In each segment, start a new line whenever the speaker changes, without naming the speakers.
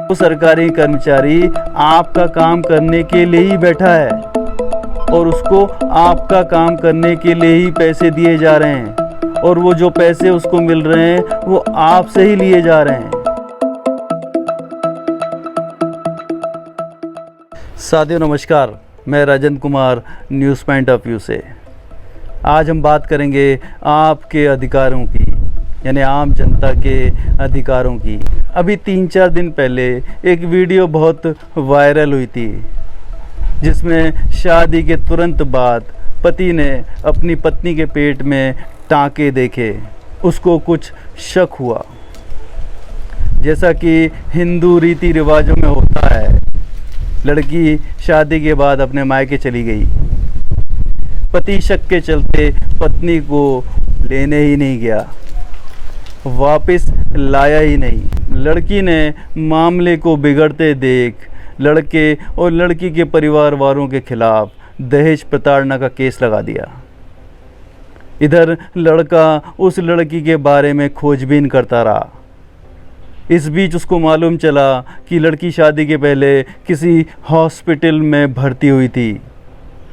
वो सरकारी कर्मचारी आपका काम करने के लिए ही बैठा है और उसको आपका काम करने के लिए ही पैसे दिए जा रहे हैं और वो जो पैसे उसको मिल रहे हैं वो आपसे ही लिए जा रहे हैं। साथियों नमस्कार, मैं Rajan Kumar news point of view से। आज हम बात करेंगे आपके अधिकारों की, यानी आम जनता के अधिकारों की। अभी 3-4 दिन पहले एक वीडियो बहुत वायरल हुई थी जिसमें शादी के तुरंत बाद पति ने अपनी पत्नी के पेट में टाँके देखे। उसको कुछ शक हुआ। जैसा कि हिंदू रीति रिवाजों में होता है, लड़की शादी के बाद अपने मायके चली गई। पति शक के चलते पत्नी को लेने ही नहीं गया, वापस लाया ही नहीं। लड़की ने मामले को बिगड़ते देख लड़के और लड़की के परिवार वालों के खिलाफ दहेज प्रताड़ना का केस लगा दिया। इधर लड़का उस लड़की के बारे में खोजबीन करता रहा। इस बीच उसको मालूम चला कि लड़की शादी के पहले किसी हॉस्पिटल में भर्ती हुई थी।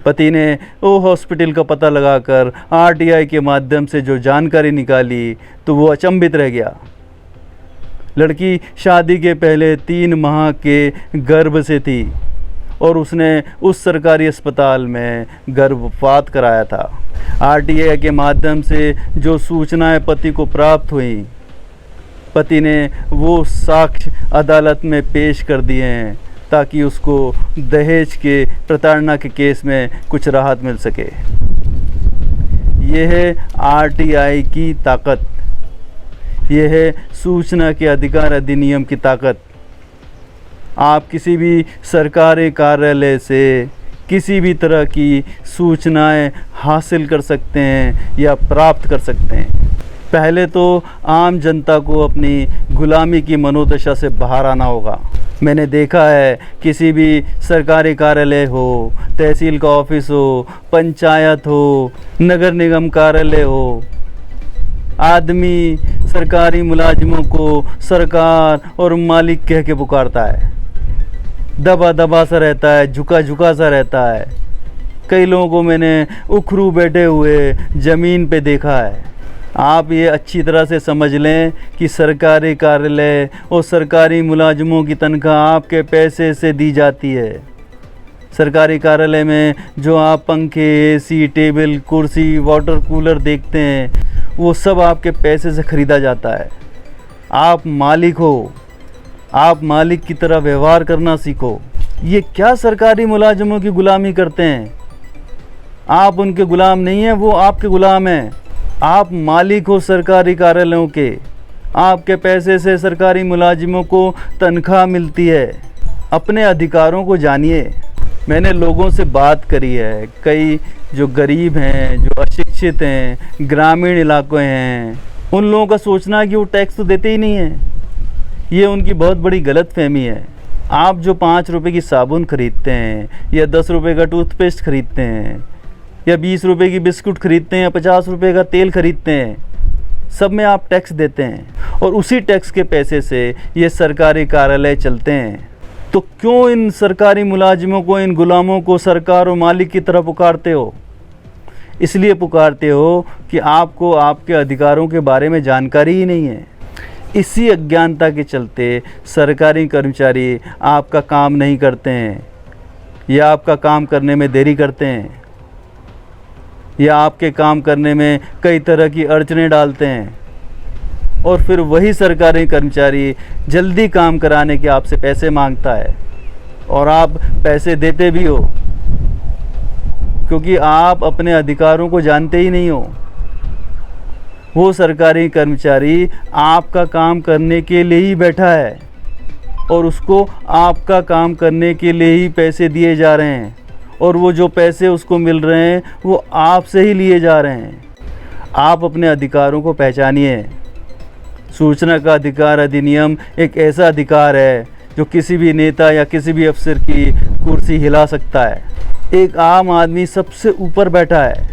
पति ने वो हॉस्पिटल का पता लगाकर आरटीआई के माध्यम से जो जानकारी निकाली तो वो अचंभित रह गया। लड़की शादी के पहले 3 माह के गर्भ से थी और उसने उस सरकारी अस्पताल में गर्भपात कराया था। आरटीआई के माध्यम से जो सूचनाएं पति को प्राप्त हुई, पति ने वो साक्ष्य अदालत में पेश कर दिए हैं ताकि उसको दहेज के प्रताड़ना के केस में कुछ राहत मिल सके। यह है आरटीआई की ताकत, यह है सूचना के अधिकार अधिनियम की ताकत। आप किसी भी सरकारी कार्यालय से किसी भी तरह की सूचनाएं हासिल कर सकते हैं या प्राप्त कर सकते हैं। पहले तो आम जनता को अपनी गुलामी की मनोदशा से बाहर आना होगा। मैंने देखा है किसी भी सरकारी कार्यालय हो, तहसील का ऑफिस हो, पंचायत हो, नगर निगम कार्यालय हो, आदमी सरकारी मुलाजिमों को सरकार और मालिक कह के पुकारता है। दबा दबा सा रहता है, झुका झुका सा रहता है। कई लोगों को मैंने उखरू बैठे हुए ज़मीन पे देखा है। आप ये अच्छी तरह से समझ लें कि सरकारी कार्यालय और सरकारी मुलाजिमों की तनख्वाह आपके पैसे से दी जाती है। सरकारी कार्यालय में जो आप पंखे, एसी, टेबल, कुर्सी, वाटर कूलर देखते हैं वो सब आपके पैसे से ख़रीदा जाता है। आप मालिक हो, आप मालिक की तरह व्यवहार करना सीखो। ये क्या सरकारी मुलाजिमों की गुलामी करते हैं? आप उनके गुलाम नहीं हैं, वो आपके गुलाम हैं। आप मालिक हो सरकारी कार्यालयों के। आपके पैसे से सरकारी मुलाजिमों को तनख्वाह मिलती है। अपने अधिकारों को जानिए। मैंने लोगों से बात करी है, कई जो गरीब हैं, जो अशिक्षित हैं, ग्रामीण इलाकों हैं, उन लोगों का सोचना है कि वो टैक्स तो देते ही नहीं हैं। ये उनकी बहुत बड़ी गलतफहमी है। आप जो 5 रुपए की साबुन खरीदते हैं या 10 रुपए का टूथपेस्ट खरीदते हैं या 20 रुपए की बिस्कुट खरीदते हैं या 50 रुपए का तेल खरीदते हैं, सब में आप टैक्स देते हैं और उसी टैक्स के पैसे से ये सरकारी कार्यालय चलते हैं। तो क्यों इन सरकारी मुलाजिमों को, इन गुलामों को सरकार और मालिक की तरह पुकारते हो? इसलिए पुकारते हो कि आपको आपके अधिकारों के बारे में जानकारी ही नहीं है। इसी अज्ञानता के चलते सरकारी कर्मचारी आपका काम नहीं करते हैं या आपका काम करने में देरी करते हैं या आपके काम करने में कई तरह की अड़चनें डालते हैं और फिर वही सरकारी कर्मचारी जल्दी काम कराने के आपसे पैसे मांगता है और आप पैसे देते भी हो क्योंकि आप अपने अधिकारों को जानते ही नहीं हो। वो सरकारी कर्मचारी आपका काम करने के लिए ही बैठा है और उसको आपका काम करने के लिए ही पैसे दिए जा रहे हैं और वो जो पैसे उसको मिल रहे हैं वो आपसे ही लिए जा रहे हैं। आप अपने अधिकारों को पहचानिए। सूचना का अधिकार अधिनियम एक ऐसा अधिकार है जो किसी भी नेता या किसी भी अफसर की कुर्सी हिला सकता है। एक आम आदमी सबसे ऊपर बैठा है,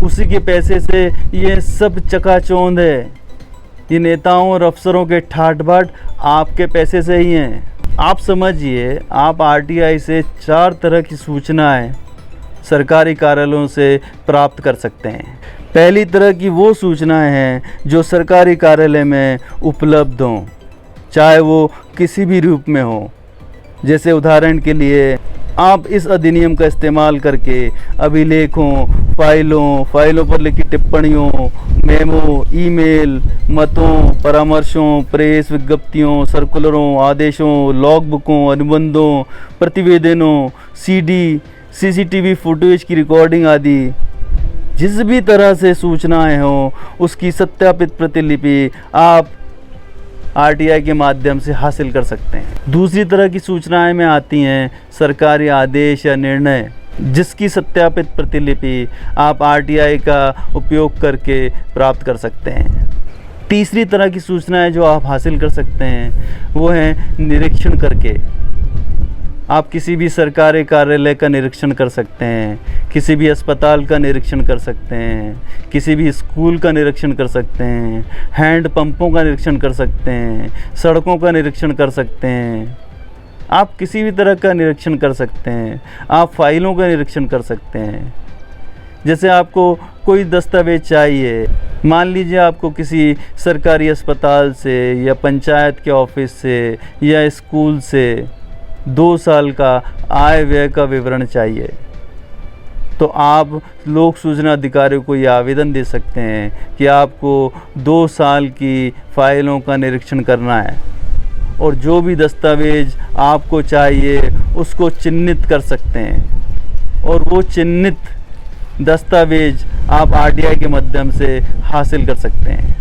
उसी के पैसे से ये सब चकाचौंध है। ये नेताओं और अफसरों के ठाट बाट आपके पैसे से ही हैं। आप समझिए, आप आरटीआई से 4 तरह की सूचनाएं सरकारी कार्यालयों से प्राप्त कर सकते हैं। पहली तरह की वो सूचनाएं हैं जो सरकारी कार्यालय में उपलब्ध हों, चाहे वो किसी भी रूप में हो। जैसे उदाहरण के लिए आप इस अधिनियम का इस्तेमाल करके अभिलेखों, फाइलों पर लिखी टिप्पणियों, मेमो, ईमेल, मतों, परामर्शों, प्रेस विज्ञप्तियों, सर्कुलरों, आदेशों, लॉग बुकों, अनुबंधों, प्रतिवेदनों, सीडी, सीसीटीवी फुटेज की रिकॉर्डिंग आदि जिस भी तरह से सूचनाएं हों उसकी सत्यापित प्रतिलिपि आप आरटीआई के माध्यम से हासिल कर सकते हैं। दूसरी तरह की सूचनाएं में आती हैं सरकारी आदेश या निर्णय, जिसकी सत्यापित प्रतिलिपि आप आरटीआई का उपयोग करके प्राप्त कर सकते हैं। तीसरी तरह की सूचनाएं जो आप हासिल कर सकते हैं वो है निरीक्षण करके। आप किसी भी सरकारी कार्यालय का निरीक्षण कर सकते हैं, किसी भी अस्पताल का निरीक्षण कर सकते हैं, किसी भी स्कूल का निरीक्षण कर सकते हैं, हैंड पंपों का निरीक्षण कर सकते हैं, सड़कों का निरीक्षण कर सकते हैं। आप किसी भी तरह का निरीक्षण कर सकते हैं। आप फाइलों का निरीक्षण कर सकते हैं। जैसे आपको कोई दस्तावेज चाहिए, मान लीजिए आपको किसी सरकारी अस्पताल से या पंचायत के ऑफिस से या स्कूल से 2 साल का आय व्यय का विवरण चाहिए, तो आप लोक सूचना अधिकारियों को ये आवेदन दे सकते हैं कि आपको 2 साल की फाइलों का निरीक्षण करना है और जो भी दस्तावेज आपको चाहिए उसको चिन्हित कर सकते हैं और वो चिन्हित दस्तावेज आप आरटीआई के माध्यम से हासिल कर सकते हैं।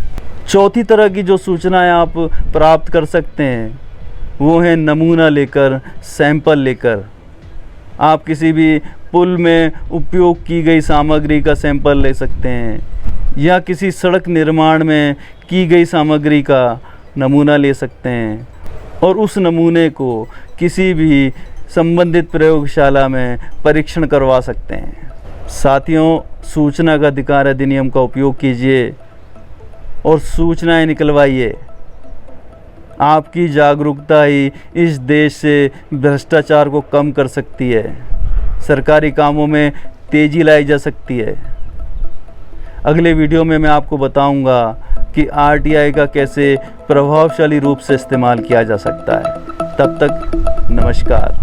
चौथी तरह की जो सूचनाएं आप प्राप्त कर सकते हैं वो है नमूना लेकर, सैंपल लेकर। आप किसी भी पुल में उपयोग की गई सामग्री का सैंपल ले सकते हैं या किसी सड़क निर्माण में की गई सामग्री का नमूना ले सकते हैं और उस नमूने को किसी भी संबंधित प्रयोगशाला में परीक्षण करवा सकते हैं। साथियों, सूचना का अधिकार अधिनियम का उपयोग कीजिए और सूचनाएं निकलवाइए। आपकी जागरूकता ही इस देश से भ्रष्टाचार को कम कर सकती है, सरकारी कामों में तेज़ी लाई जा सकती है। अगले वीडियो में मैं आपको बताऊंगा कि आरटीआई का कैसे प्रभावशाली रूप से इस्तेमाल किया जा सकता है। तब तक नमस्कार।